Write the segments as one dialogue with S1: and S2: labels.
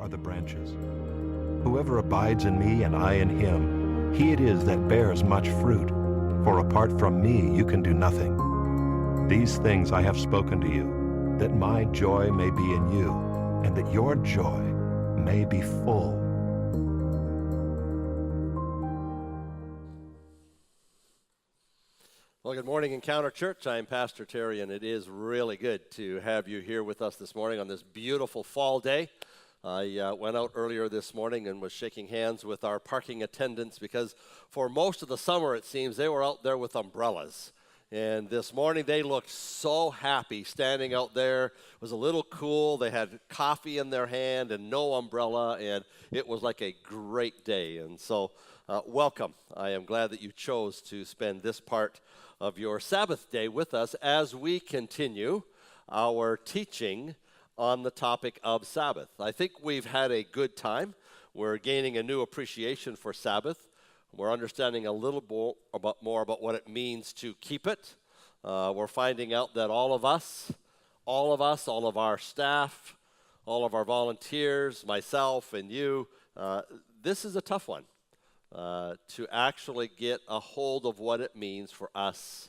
S1: are the branches. Whoever abides in me and I in him, he it is that bears much fruit. For apart from me you can do nothing. These things I have spoken to you, that my joy may be in you, and that your joy may be full.
S2: Well, good morning, Encounter Church. I'm Pastor Terry, and it is really good to have you here with us this morning on this beautiful fall day. I went out earlier this morning and was shaking hands with our parking attendants because for most of the summer, it seems, they were out there with umbrellas. And this morning, they looked so happy standing out there. It was a little cool. They had coffee in their hand and no umbrella, and it was like a great day. And so, welcome. I am glad that you chose to spend this part of your Sabbath day with us as we continue our teaching on the topic of Sabbath. I think we've had a good time. We're gaining a new appreciation for Sabbath. We're understanding a little more about what it means to keep it. We're finding out that all of our staff, all of our volunteers, myself and you, this is a tough one. To actually get a hold of what it means for us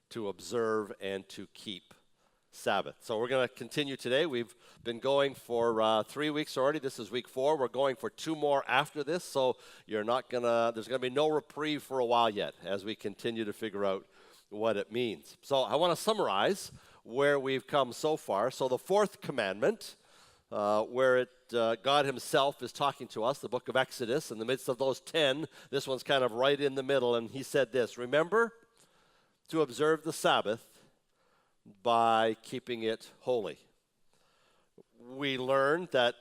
S2: to observe and to keep Sabbath. So we're going to continue today. We've been going for 3 weeks already. This is week 4. We're going for 2 more after this, so there's going to be no reprieve for a while yet as we continue to figure out what it means. So I want to summarize where we've come so far. So the 4th commandment, where God himself is talking to us, the book of Exodus, in the midst of those 10, this one's kind of right in the middle, and he said this: remember to observe the Sabbath by keeping it holy. We learned that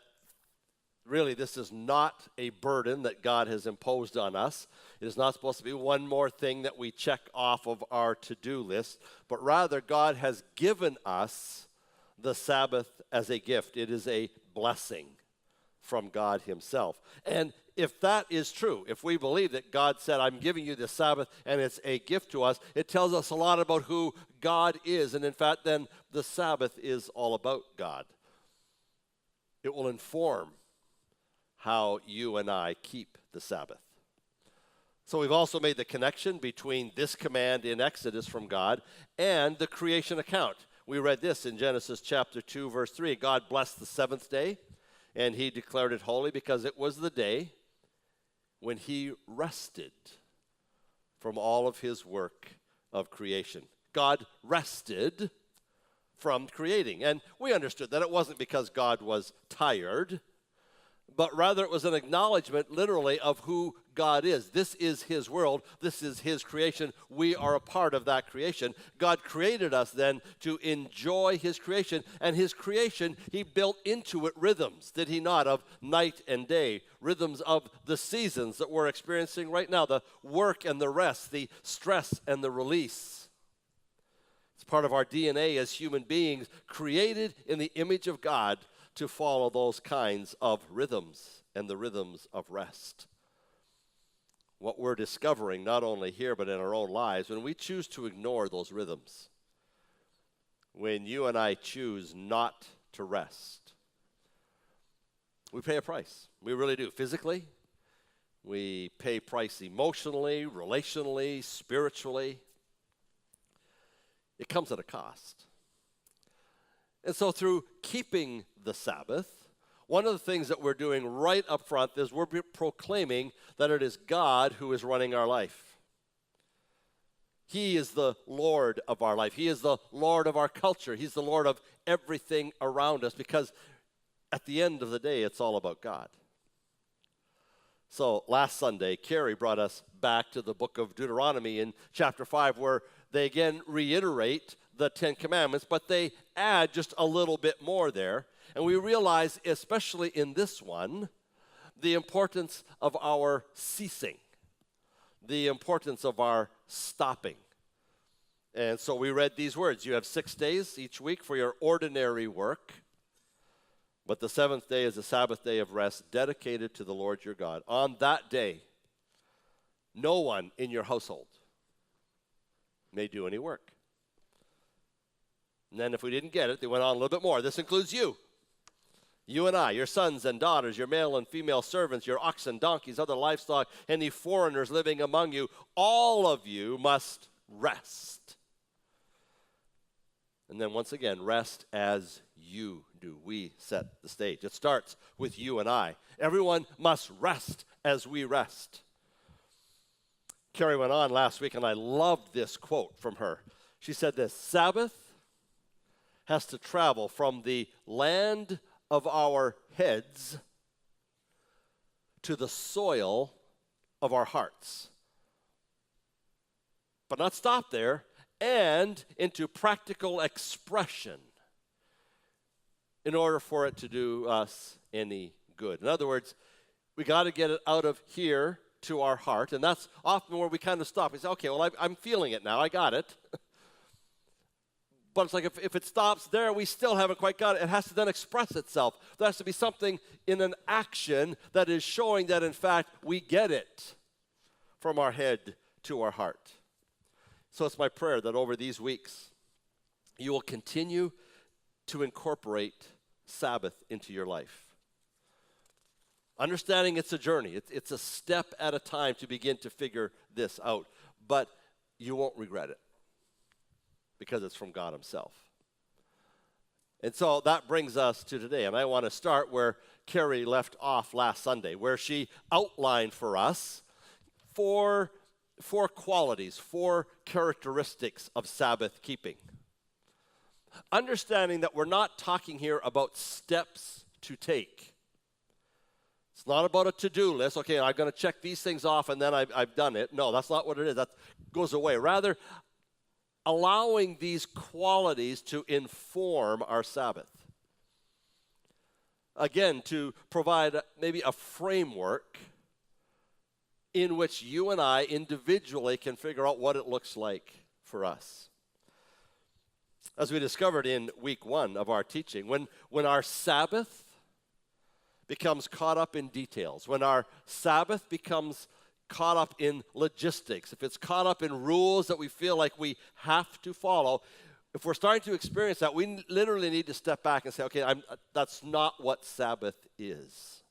S2: really this is not a burden that God has imposed on us. It is not supposed to be one more thing that we check off of our to-do list, but rather God has given us the Sabbath as a gift. It is a blessing from God himself. And if that is true, if we believe that God said, I'm giving you the Sabbath and it's a gift to us, it tells us a lot about who God is. And in fact, then the Sabbath is all about God. It will inform how you and I keep the Sabbath. So we've also made the connection between this command in Exodus from God and the creation account. We read this in Genesis chapter 2, verse 3. God blessed the 7th day, and he declared it holy because it was the day when he rested from all of his work of creation. God rested from creating. And we understood that it wasn't because God was tired, but rather it was an acknowledgement, literally, of who God is. This is his world. This is his creation. We are a part of that creation. God created us then to enjoy his creation. And his creation, he built into it rhythms, did he not, of night and day, rhythms of the seasons that we're experiencing right now, the work and the rest, the stress and the release. It's part of our DNA as human beings, created in the image of God, to follow those kinds of rhythms and the rhythms of rest. What we're discovering, not only here but in our own lives, when we choose to ignore those rhythms, when you and I choose not to rest, we pay a price. We really do. Physically, we pay price emotionally, relationally, spiritually. It comes at a cost. And so through keeping the Sabbath, one of the things that we're doing right up front is we're proclaiming that it is God who is running our life. He is the Lord of our life. He is the Lord of our culture. He's the Lord of everything around us, because at the end of the day, it's all about God. So last Sunday, Carrie brought us back to the book of Deuteronomy in chapter 5, where they again reiterate the 10 Commandments, but they add just a little bit more there. And we realize, especially in this one, the importance of our ceasing, the importance of our stopping. And so we read these words: you have 6 days each week for your ordinary work, but the 7th day is a Sabbath day of rest dedicated to the Lord your God. On that day, no one in your household may do any work. And then if we didn't get it, they went on a little bit more. This includes you. You and I, your sons and daughters, your male and female servants, your oxen, donkeys, other livestock, any foreigners living among you, all of you must rest. And then once again, rest as you do. We set the stage. It starts with you and I. Everyone must rest as we rest. Carrie went on last week, and I loved this quote from her. She said this: Sabbath has to travel from the land of our heads to the soil of our hearts. But not stop there, and into practical expression in order for it to do us any good. In other words, we got to get it out of here to our heart, and that's often where we kind of stop. We say, okay, well, I'm feeling it now. I got it. But it's like if it stops there, we still haven't quite got it. It has to then express itself. There has to be something in an action that is showing that, in fact, we get it from our head to our heart. So it's my prayer that over these weeks, you will continue to incorporate Sabbath into your life. Understanding it's a journey. It's a step at a time to begin to figure this out. But you won't regret it, because it's from God himself. And so that brings us to today. And I want to start where Carrie left off last Sunday, where she outlined for us four qualities, four characteristics of Sabbath keeping. Understanding that we're not talking here about steps to take. It's not about a to-do list. Okay, I'm going to check these things off and then I've done it. No, that's not what it is. That goes away. Rather, allowing these qualities to inform our Sabbath. Again, to provide maybe a framework in which you and I individually can figure out what it looks like for us. As we discovered in week 1 of our teaching, when our Sabbath becomes caught up in details, when our Sabbath becomes caught up in logistics, if it's caught up in rules that we feel like we have to follow, if we're starting to experience that, we literally need to step back and say, okay, that's not what Sabbath is.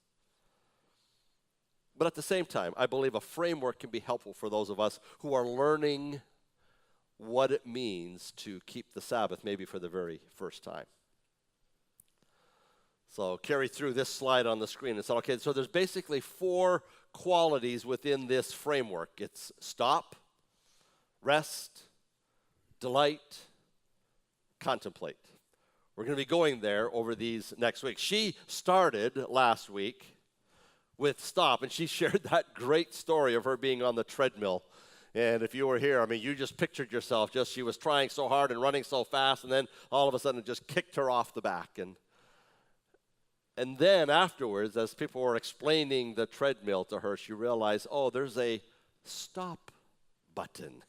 S2: But at the same time, I believe a framework can be helpful for those of us who are learning what it means to keep the Sabbath, maybe for the very first time. So Carrie threw this slide on the screen and said, okay, so there's basically 4 qualities within this framework. It's stop, rest, delight, contemplate. We're going to be going there over these next weeks. She started last week with stop, and she shared that great story of her being on the treadmill. And if you were here, I mean, you just pictured yourself, she was trying so hard and running so fast, and then all of a sudden it just kicked her off the back. And then afterwards, as people were explaining the treadmill to her, she realized, oh, there's a stop button.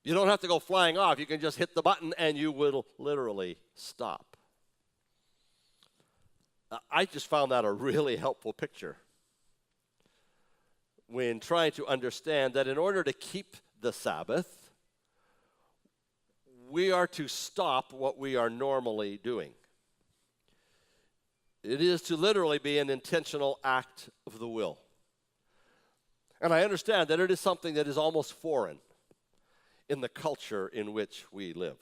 S2: You don't have to go flying off. You can just hit the button and you will literally stop. I just found that a really helpful picture when trying to understand that in order to keep the Sabbath, we are to stop what we are normally doing. It is to literally be an intentional act of the will. And I understand that it is something that is almost foreign in the culture in which we live.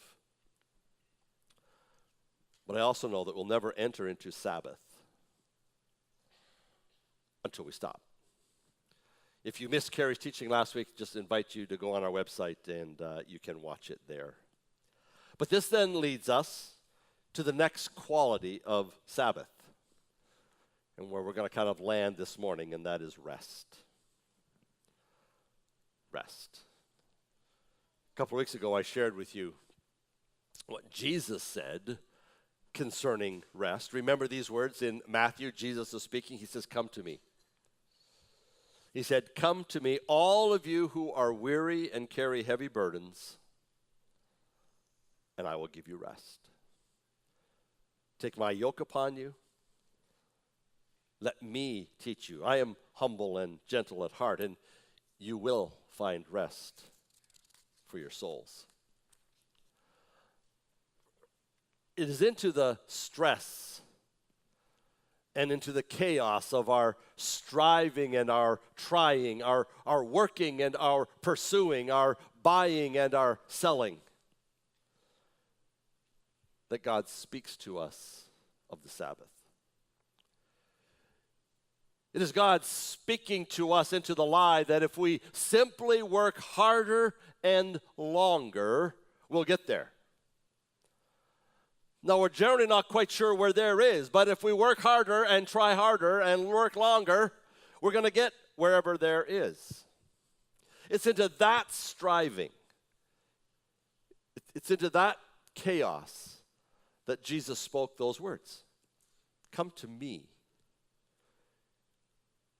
S2: But I also know that we'll never enter into Sabbath until we stop. If you missed Carrie's teaching last week, just invite you to go on our website and you can watch it there. But this then leads us to the next quality of Sabbath, and where we're going to kind of land this morning, and that is rest. Rest. A couple of weeks ago, I shared with you what Jesus said concerning rest. Remember these words in Matthew? Jesus is speaking. He says, "Come to me." He said, "Come to me, all of you who are weary and carry heavy burdens, and I will give you rest. Take my yoke upon you. Let me teach you. I am humble and gentle at heart, and you will find rest for your souls." It is into the stress and into the chaos of our striving and our trying, our working and our pursuing, our buying and our selling, that God speaks to us of the Sabbath. It is God speaking to us into the lie that if we simply work harder and longer, we'll get there. Now, we're generally not quite sure where there is, but if we work harder and try harder and work longer, we're going to get wherever there is. It's into that striving, it's into that chaos that Jesus spoke those words. Come to me,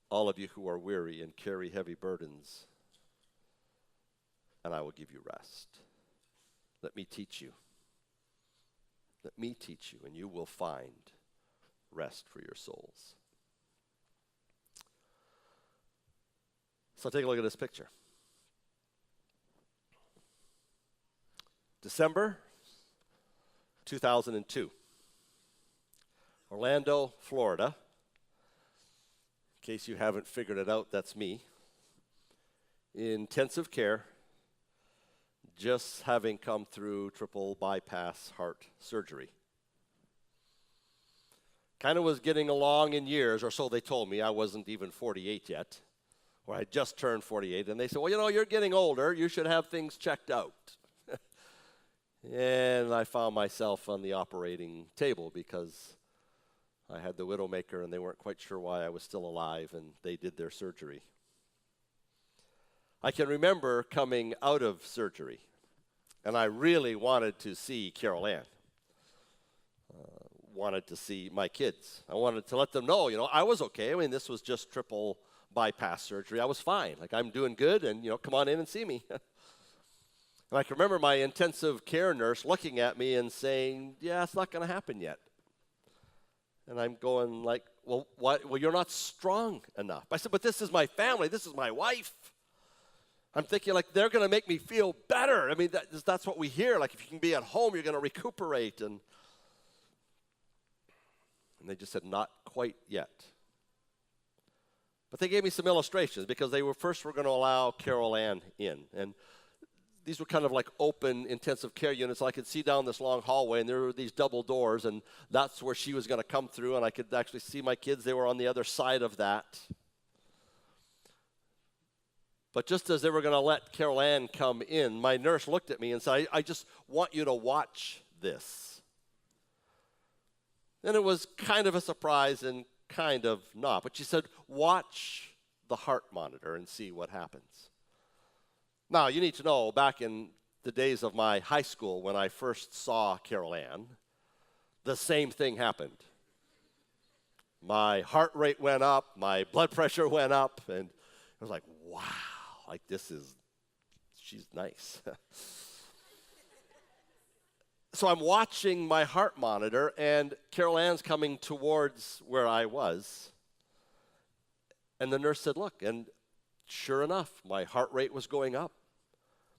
S2: all of you who are weary and carry heavy burdens, and I will give you rest. Let me teach you. Let me teach you, and you will find rest for your souls. So take a look at this picture. December 2002. Orlando, Florida. In case you haven't figured it out, that's me. Intensive care, just having come through triple bypass heart surgery. Kind of was getting along in years, or so they told me. I wasn't even 48 yet, or I just turned 48. And they said, well, you know, you're getting older. You should have things checked out. And I found myself on the operating table because I had the widowmaker, and they weren't quite sure why I was still alive, and they did their surgery. I can remember coming out of surgery, and I really wanted to see Carol Ann. Wanted to see my kids. I wanted to let them know, you know, I was okay. I mean, this was just triple bypass surgery. I was fine. Like, I'm doing good, and, you know, come on in and see me. And I can remember my intensive care nurse looking at me and saying, yeah, it's not going to happen yet. And I'm going like, well, what? Well, you're not strong enough. I said, but this is my family. This is my wife. I'm thinking, like, they're going to make me feel better. I mean, that's what we hear. Like, if you can be at home, you're going to recuperate. And they just said, not quite yet. But they gave me some illustrations because they were going to allow Carol Ann in. And these were kind of like open intensive care units. I could see down this long hallway, and there were these double doors, and that's where she was going to come through, and I could actually see my kids. They were on the other side of that. But just as they were going to let Carol Ann come in, my nurse looked at me and said, I just want you to watch this. And it was kind of a surprise and kind of not. But she said, watch the heart monitor and see what happens. Now, you need to know, back in the days of my high school when I first saw Carol Ann, the same thing happened. My heart rate went up, my blood pressure went up, and it was like, wow, like she's nice. So I'm watching my heart monitor, and Carol Ann's coming towards where I was, and the nurse said, look, and sure enough, my heart rate was going up.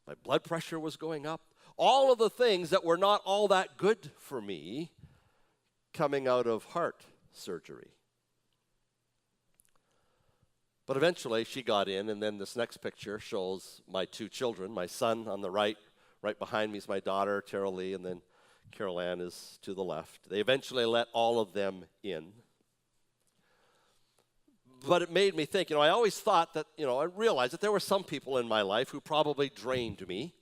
S2: My blood pressure was going up. All of the things that were not all that good for me coming out of heart surgery. But eventually she got in, and then this next picture shows my two children. My son on the right behind me is my daughter, Terrell Lee, and then Carol Ann is to the left. They eventually let all of them in. But it made me think, I always thought that, I realized that there were some people in my life who probably drained me,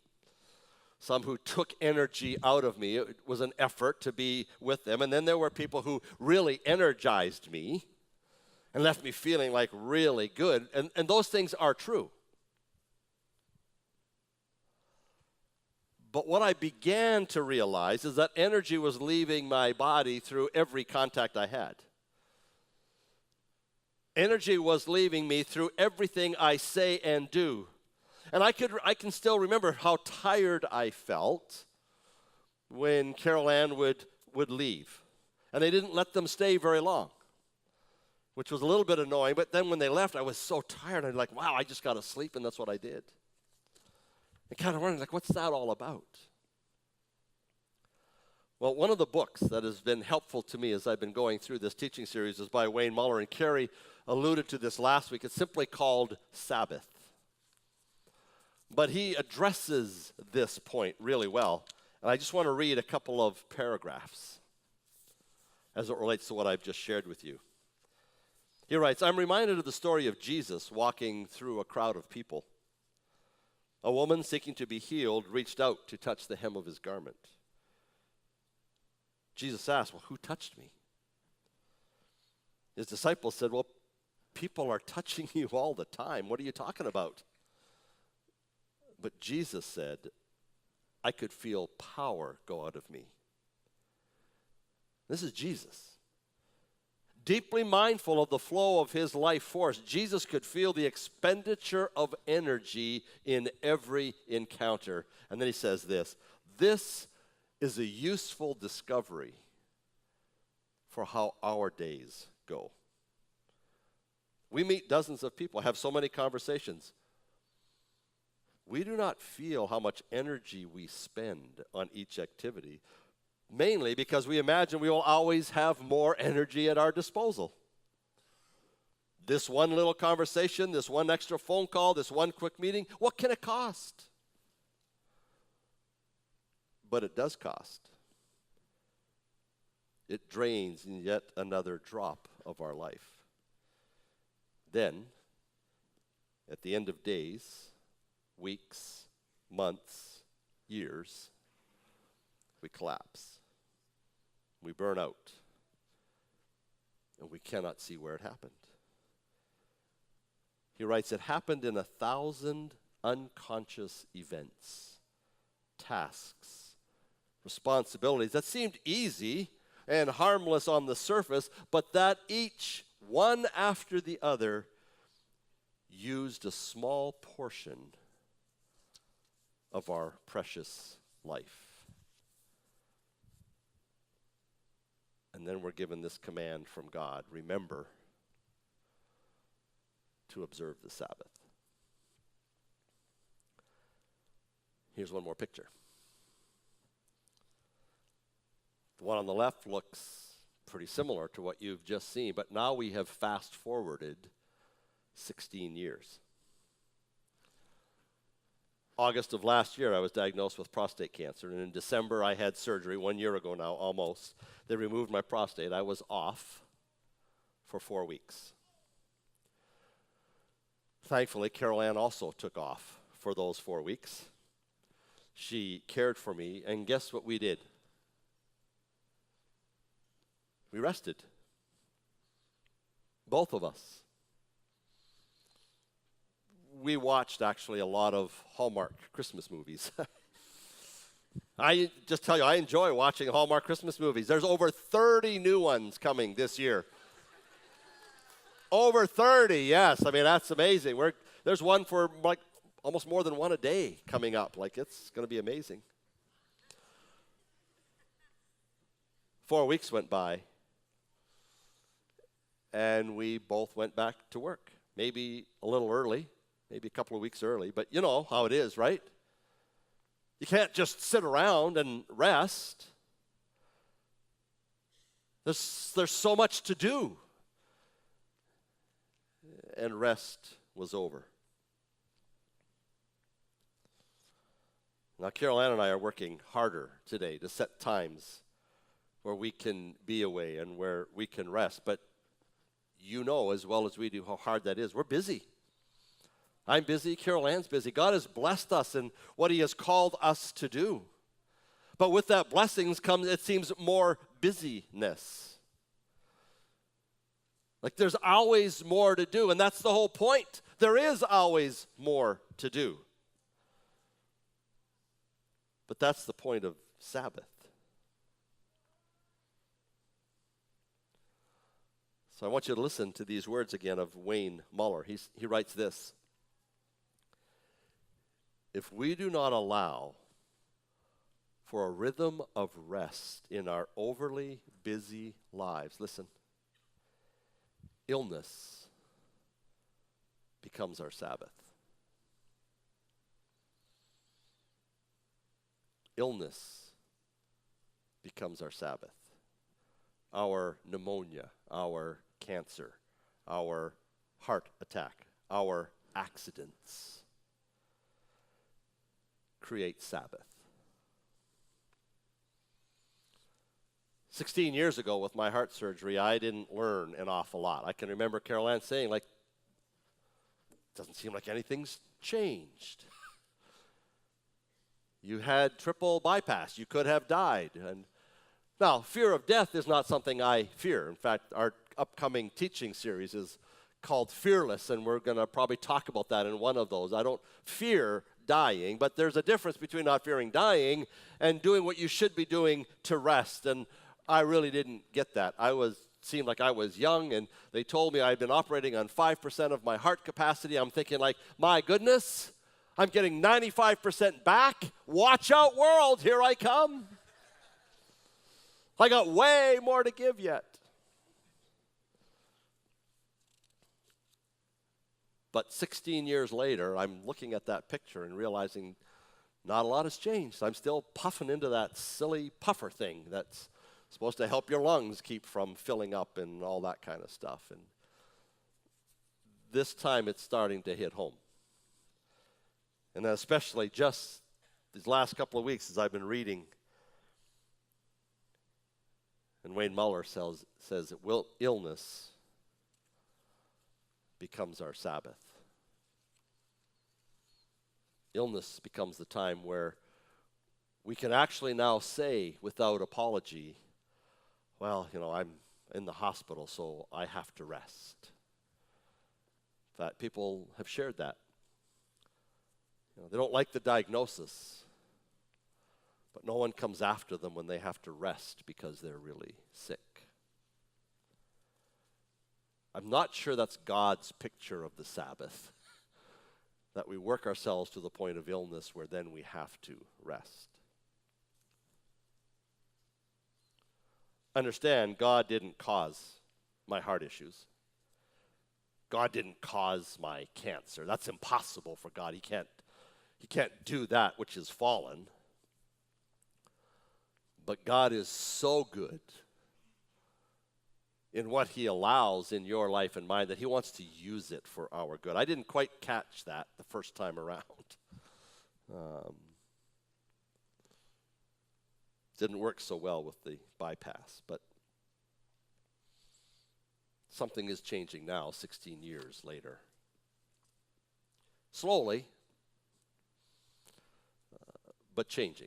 S2: some who took energy out of me. It was an effort to be with them. And then there were people who really energized me and left me feeling like really good. And those things are true. But what I began to realize is that energy was leaving my body through every contact I had. Energy was leaving me through everything I say and do. And I can still remember how tired I felt when Carol Ann would leave. And they didn't let them stay very long, which was a little bit annoying. But then when they left, I was so tired. I'm like, wow, I just got to sleep, and that's what I did. And kind of wondering, like, what's that all about? Well, one of the books that has been helpful to me as I've been going through this teaching series is by Wayne Muller, and Carrie alluded to this last week. It's simply called Sabbath. But he addresses this point really well, and I just want to read a couple of paragraphs as it relates to what I've just shared with you. He writes, "I'm reminded of the story of Jesus walking through a crowd of people. A woman seeking to be healed reached out to touch the hem of his garment. Jesus asked, 'Well, who touched me?' His disciples said, 'Well, people are touching you all the time. What are you talking about?' But Jesus said, 'I could feel power go out of me.'" This is Jesus. Deeply mindful of the flow of his life force, Jesus could feel the expenditure of energy in every encounter. And then he says this is a useful discovery for how our days go. We meet dozens of people, have so many conversations. We do not feel how much energy we spend on each activity, mainly because we imagine we will always have more energy at our disposal. This one little conversation, this one extra phone call, this one quick meeting, what can it cost? But it does cost. It drains in yet another drop of our life. Then, at the end of days, weeks, months, years, we collapse. We burn out. And we cannot see where it happened. He writes, "It happened in 1,000 unconscious events, tasks, responsibilities that seemed easy and harmless on the surface, but that each, one after the other, used a small portion of our precious life." And then we're given this command from God: remember to observe the Sabbath. Here's one more picture. The one on the left looks pretty similar to what you've just seen, but now we have fast forwarded 16 years. August of last year, I was diagnosed with prostate cancer, and in December, I had surgery 1 year ago now, almost. They removed my prostate. I was off for 4 weeks. Thankfully, Carol Ann also took off for those 4 weeks. She cared for me, and guess what we did? We rested. Both of us. We watched actually a lot of Hallmark Christmas movies. I just tell you, I enjoy watching Hallmark Christmas movies. There's over 30 new ones coming this year. Over 30, yes. I mean, that's amazing. There's one for like almost more than one a day coming up. Like, it's going to be amazing. 4 weeks went by, and we both went back to work. Maybe a little early, maybe a couple of weeks early, but you know how it is, right? You can't just sit around and rest. There's so much to do. And rest was over. Now, Carol Ann and I are working harder today to set times where we can be away and where we can rest. But you know as well as we do how hard that is. We're busy. I'm busy. Carol Ann's busy. God has blessed us in what he has called us to do. But with that blessings comes, it seems, more busyness. Like there's always more to do, and that's the whole point. There is always more to do. But that's the point of Sabbath. So I want you to listen to these words again of Wayne Muller. He writes this: "If we do not allow for a rhythm of rest in our overly busy lives," listen, illness becomes our Sabbath. Illness becomes our Sabbath. Our pneumonia, our cancer, our heart attack, our accidents create Sabbath. 16 years ago with my heart surgery, I didn't learn an awful lot. I can remember Carol Ann saying, like, doesn't seem like anything's changed. You had triple bypass. You could have died. And now, fear of death is not something I fear. In fact, our upcoming teaching series is called Fearless, and we're going to probably talk about that in one of those. I don't fear dying, but there's a difference between not fearing dying and doing what you should be doing to rest. And I really didn't get that. Seemed like I was young, and they told me I'd been operating on 5% of my heart capacity. I'm thinking, like, my goodness, I'm getting 95% back. Watch out, world, here I come. I got way more to give yet. But 16 years later, I'm looking at that picture and realizing not a lot has changed. I'm still puffing into that silly puffer thing that's supposed to help your lungs keep from filling up and all that kind of stuff. And this time it's starting to hit home. And especially just these last couple of weeks as I've been reading. And Wayne Muller says that illness becomes our Sabbath. Illness becomes the time where we can actually now say without apology, well, I'm in the hospital, so I have to rest. In fact, people have shared that. They don't like the diagnosis, but no one comes after them when they have to rest because they're really sick. I'm not sure that's God's picture of the Sabbath, that we work ourselves to the point of illness where then we have to rest. Understand, God didn't cause my heart issues. God didn't cause my cancer. That's impossible for God. He can't do that which is fallen. But God is so good in what he allows in your life and mine that he wants to use it for our good. I didn't quite catch that the first time around. Didn't work so well with the bypass, but something is changing now, 16 years later. Slowly, but changing.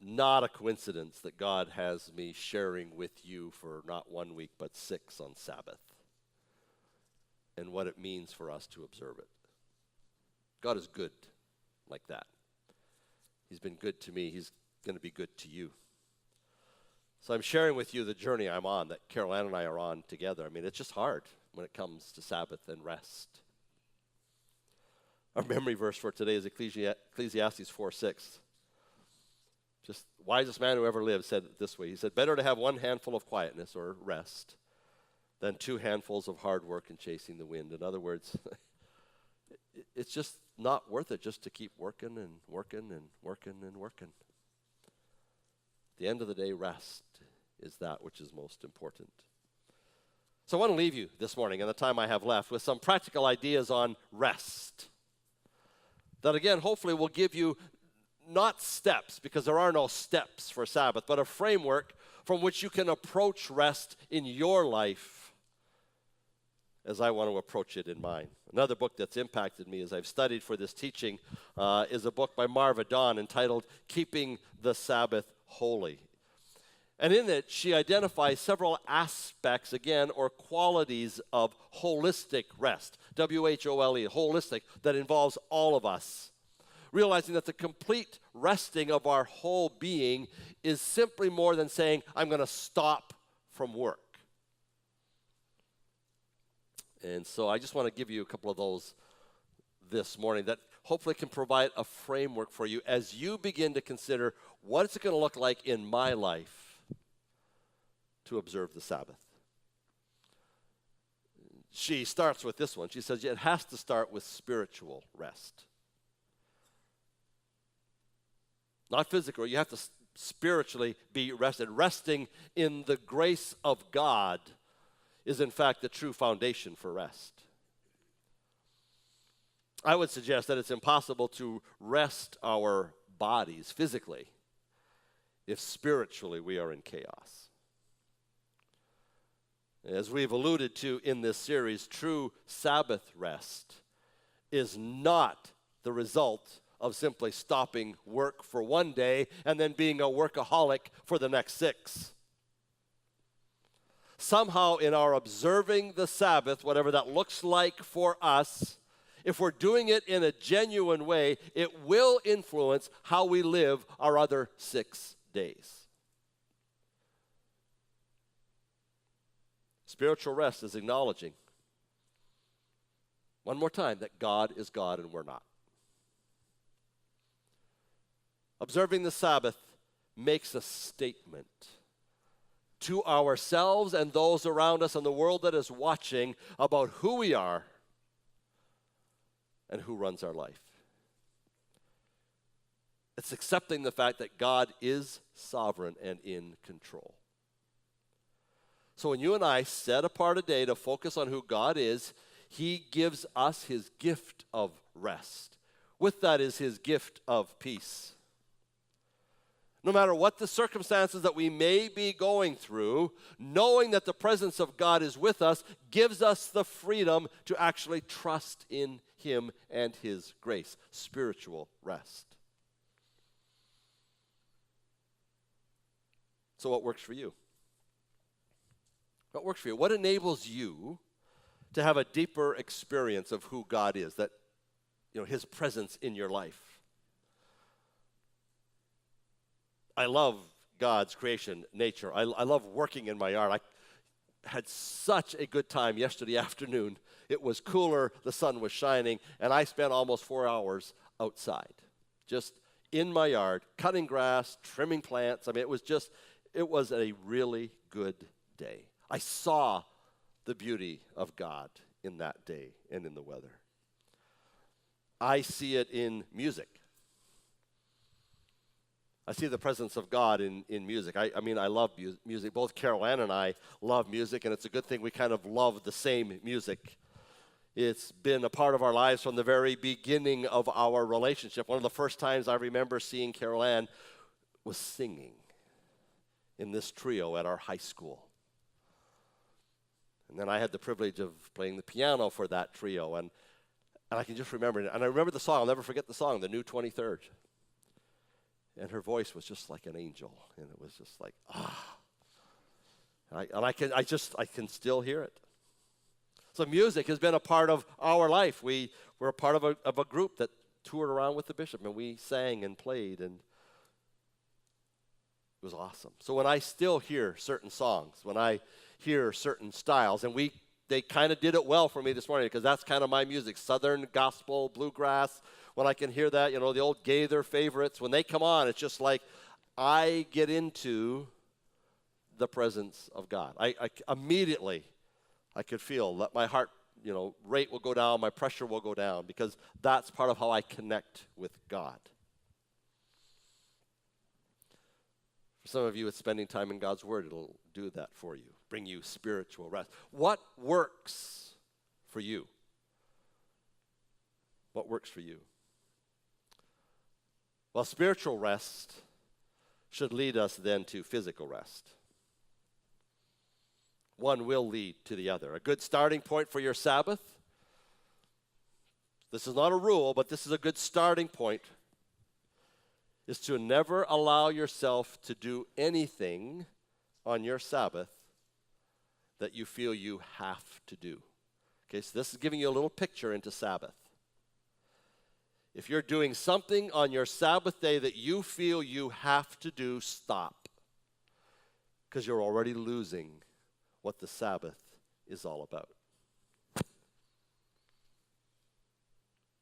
S2: Not a coincidence that God has me sharing with you for not 1 week, but 6 on Sabbath, and what it means for us to observe it. God is good like that. He's been good to me. He's going to be good to you. So I'm sharing with you the journey I'm on, that Carol Ann and I are on together. I mean, it's just hard when it comes to Sabbath and rest. Our memory verse for today is Ecclesiastes 4:6. Just wisest man who ever lived said it this way. He said, better to have 1 handful of quietness or rest than 2 handfuls of hard work and chasing the wind. In other words, it's just not worth it just to keep working and working and working and working. At the end of the day, rest is that which is most important. So I want to leave you this morning, in the time I have left, with some practical ideas on rest. That again, hopefully will give you not steps, because there are no steps for Sabbath, but a framework from which you can approach rest in your life as I want to approach it in mine. Another book that's impacted me as I've studied for this teaching is a book by Marva Dawn entitled Keeping the Sabbath Holy. And in it, she identifies several aspects, again, or qualities of holistic rest, W-H-O-L-E, holistic, that involves all of us. Realizing that the complete resting of our whole being is simply more than saying, I'm going to stop from work. And so I just want to give you a couple of those this morning that hopefully can provide a framework for you as you begin to consider what it's going to look like in my life to observe the Sabbath. She starts with this one. She says it has to start with spiritual rest. Not physical. You have to spiritually be rested. Resting in the grace of God is, in fact, the true foundation for rest. I would suggest that it's impossible to rest our bodies physically if spiritually we are in chaos. As we've alluded to in this series, true Sabbath rest is not the result of simply stopping work for one day and then being a workaholic for the next 6. Somehow in our observing the Sabbath, whatever that looks like for us, if we're doing it in a genuine way, it will influence how we live our other 6 days. Spiritual rest is acknowledging, one more time, that God is God and we're not. Observing the Sabbath makes a statement to ourselves and those around us and the world that is watching about who we are and who runs our life. It's accepting the fact that God is sovereign and in control. So when you and I set apart a day to focus on who God is, He gives us His gift of rest. With that is His gift of peace. No matter what the circumstances that we may be going through, knowing that the presence of God is with us gives us the freedom to actually trust in Him and His grace. Spiritual rest. So what works for you? What works for you? What enables you to have a deeper experience of who God is, that, His presence in your life? I love God's creation, nature. I love working in my yard. I had such a good time yesterday afternoon. It was cooler, the sun was shining, and I spent almost 4 hours outside, just in my yard, cutting grass, trimming plants. I mean, it was a really good day. I saw the beauty of God in that day and in the weather. I see it in music. I see the presence of God in music. I love music. Both Carol Ann and I love music, and it's a good thing we kind of love the same music. It's been a part of our lives from the very beginning of our relationship. One of the first times I remember seeing Carol Ann was singing in this trio at our high school. And then I had the privilege of playing the piano for that trio, and I can just remember it. And I remember the song. I'll never forget the song, The New 23rd. And her voice was just like an angel, and it was just like, I can still hear it. So music has been a part of our life. We're a part of a group that toured around with the bishop, and we sang and played, and it was awesome. So when I still hear certain songs, when I hear certain styles, and they kind of did it well for me this morning because that's kind of my music, Southern gospel, bluegrass. When I can hear that, the old Gaither favorites, when they come on, it's just like I get into the presence of God. I immediately, I could feel that my heart, rate will go down, my pressure will go down, because that's part of how I connect with God. For some of you, it's spending time in God's Word. It'll do that for you, bring you spiritual rest. What works for you? What works for you? Well, spiritual rest should lead us then to physical rest. One will lead to the other. A good starting point for your Sabbath, this is not a rule, but this is a good starting point, is to never allow yourself to do anything on your Sabbath that you feel you have to do. Okay, so this is giving you a little picture into Sabbath. If you're doing something on your Sabbath day that you feel you have to do, stop. Because you're already losing what the Sabbath is all about.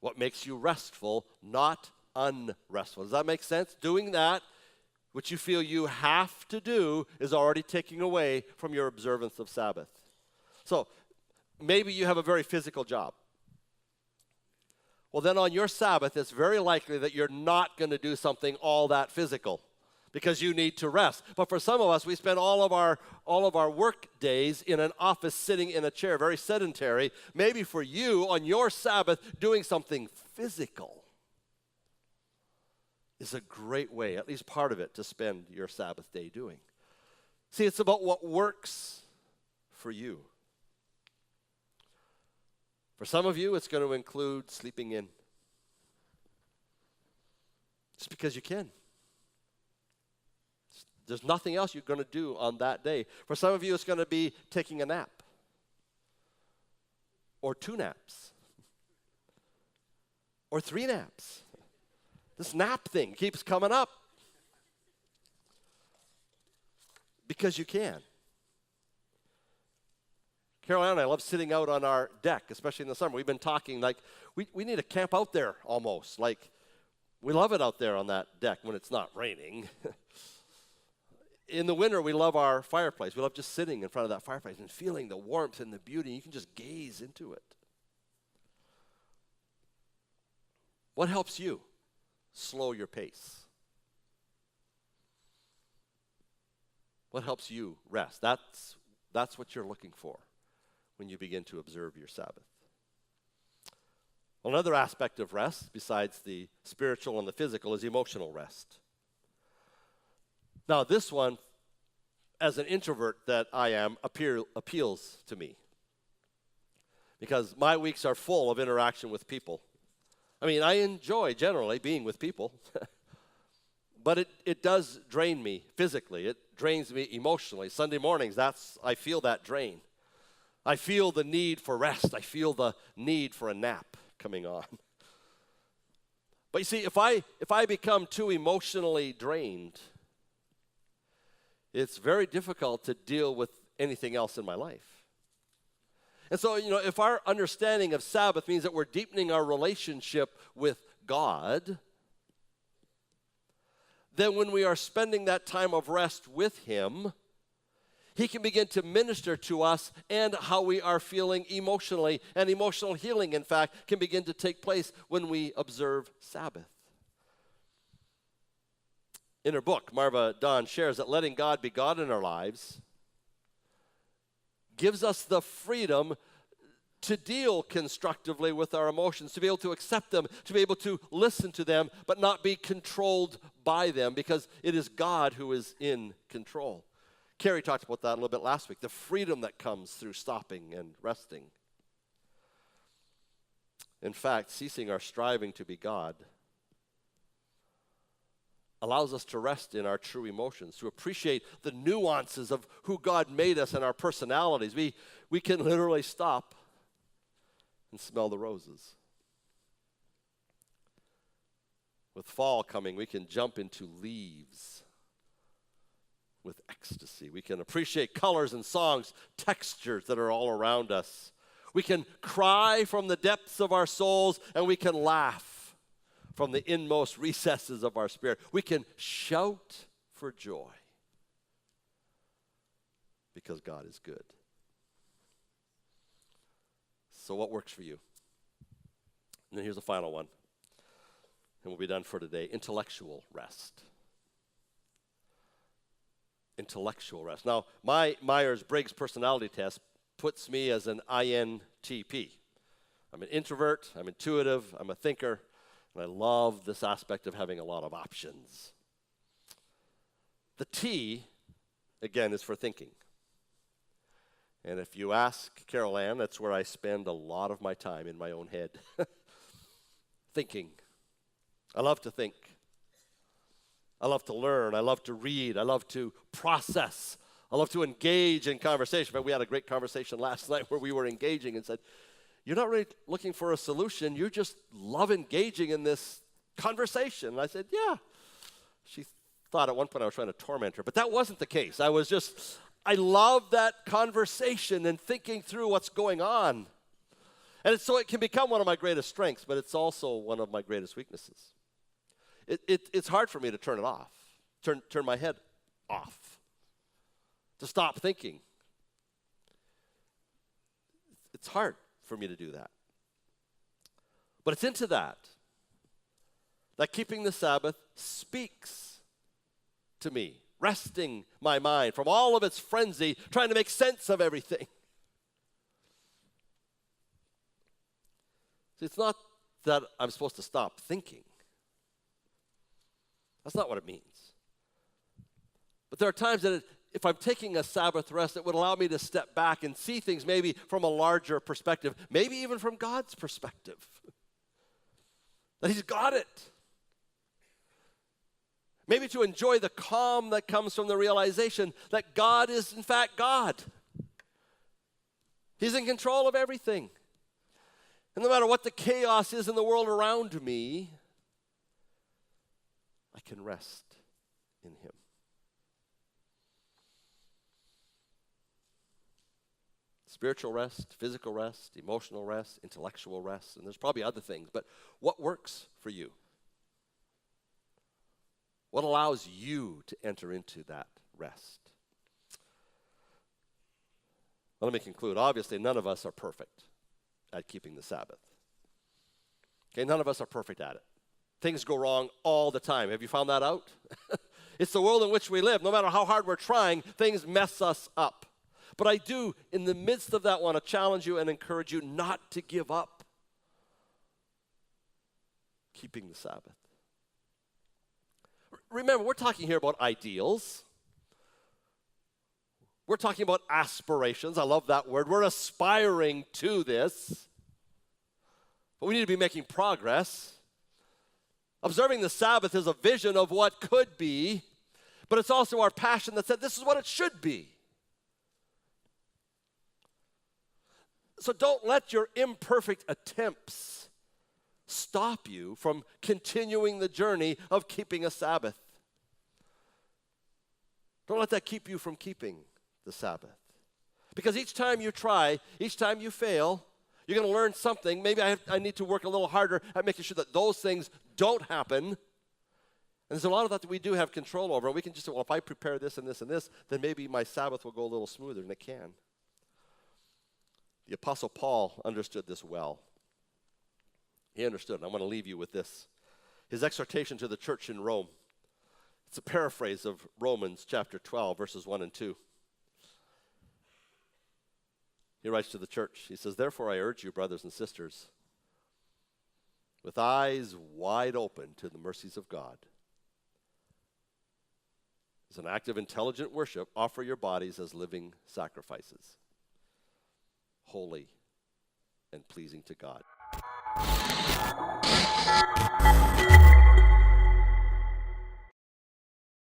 S2: What makes you restful, not unrestful. Does that make sense? Doing that, which you feel you have to do, is already taking away from your observance of Sabbath. So maybe you have a very physical job. well, then on your Sabbath, it's very likely that you're not going to do something all that physical because you need to rest. But for some of us, we spend all of our work days in an office sitting in a chair, very sedentary. Maybe for you, on your Sabbath, doing something physical is a great way, at least part of it, to spend your Sabbath day doing. See, it's about what works for you. For some of you, it's going to include sleeping in. Just because you can. There's nothing else you're going to do on that day. For some of you, it's going to be taking a nap. Or 2 naps. Or 3 naps. This nap thing keeps coming up. Because you can. Caroline and I love sitting out on our deck, especially in the summer. We've been talking like we need to camp out there almost. Like we love it out there on that deck when it's not raining. In the winter, we love our fireplace. We love just sitting in front of that fireplace and feeling the warmth and the beauty. You can just gaze into it. What helps you slow your pace? What helps you rest? That's what you're looking for when you begin to observe your Sabbath. Well, another aspect of rest, besides the spiritual and the physical, is emotional rest. Now, this one, as an introvert that I am, appeals to me. Because my weeks are full of interaction with people. I mean, I enjoy generally being with people. But it does drain me physically. It drains me emotionally. Sunday mornings, I feel that drain. I feel the need for rest. I feel the need for a nap coming on. But you see, if I become too emotionally drained, it's very difficult to deal with anything else in my life. And so, if our understanding of Sabbath means that we're deepening our relationship with God, then when we are spending that time of rest with Him, He can begin to minister to us and how we are feeling emotionally. And emotional healing, in fact, can begin to take place when we observe Sabbath. In her book, Marva Dawn shares that letting God be God in our lives gives us the freedom to deal constructively with our emotions, to be able to accept them, to be able to listen to them, but not be controlled by them, because it is God who is in control. Carrie talked about that a little bit last week, the freedom that comes through stopping and resting. In fact, ceasing our striving to be God allows us to rest in our true emotions, to appreciate the nuances of who God made us and our personalities. We can literally stop and smell the roses. With fall coming, we can jump into leaves with ecstasy. We can appreciate colors and songs, textures that are all around us. We can cry from the depths of our souls, and we can laugh from the inmost recesses of our spirit. We can shout for joy because God is good. So what works for you? And then here's the final one, and we'll be done for today. Intellectual rest. Intellectual rest. Now, my Myers-Briggs personality test puts me as an INTP. I'm an introvert, I'm intuitive, I'm a thinker, and I love this aspect of having a lot of options. The T, again, is for thinking. And if you ask Carol Ann, that's where I spend a lot of my time in my own head. Thinking. I love to think. I love to learn. I love to read. I love to process. I love to engage in conversation. But we had a great conversation last night where we were engaging and said, you're not really looking for a solution. You just love engaging in this conversation. And I said, yeah. She thought at one point I was trying to torment her. But that wasn't the case. I love that conversation and thinking through what's going on. And so it can become one of my greatest strengths, but it's also one of my greatest weaknesses. It's hard for me to turn it off, turn my head off, to stop thinking. It's hard for me to do that. But it's into that keeping the Sabbath speaks to me, resting my mind from all of its frenzy, trying to make sense of everything. See, it's not that I'm supposed to stop thinking. That's not what it means. But there are times that if I'm taking a Sabbath rest, it would allow me to step back and see things maybe from a larger perspective, maybe even from God's perspective. That He's got it. Maybe to enjoy the calm that comes from the realization that God is in fact God. He's in control of everything. And no matter what the chaos is in the world around me, I can rest in Him. Spiritual rest, physical rest, emotional rest, intellectual rest, and there's probably other things, but what works for you? What allows you to enter into that rest? Well, let me conclude. Obviously, none of us are perfect at keeping the Sabbath. Okay, none of us are perfect at it. Things go wrong all the time. Have you found that out? It's the world in which we live. No matter how hard we're trying, things mess us up. But I do, in the midst of that, want to challenge you and encourage you not to give up keeping the Sabbath. Remember, we're talking here about ideals. We're talking about aspirations. I love that word. We're aspiring to this. But we need to be making progress. Observing the Sabbath is a vision of what could be, but it's also our passion that said this is what it should be. So don't let your imperfect attempts stop you from continuing the journey of keeping a Sabbath. Don't let that keep you from keeping the Sabbath. Because each time you try, each time you fail, you're going to learn something. Maybe I need to work a little harder at making sure that those things don't happen. And there's a lot of that we do have control over. And we can just say, well, if I prepare this and this and this, then maybe my Sabbath will go a little smoother, and it can. The Apostle Paul understood this well. He understood, and I want to leave you with this. His exhortation to the church in Rome. It's a paraphrase of Romans chapter 12, verses 1 and 2. He writes to the church, he says, "Therefore I urge you, brothers and sisters, with eyes wide open to the mercies of God, as an act of intelligent worship, offer your bodies as living sacrifices, holy and pleasing to God."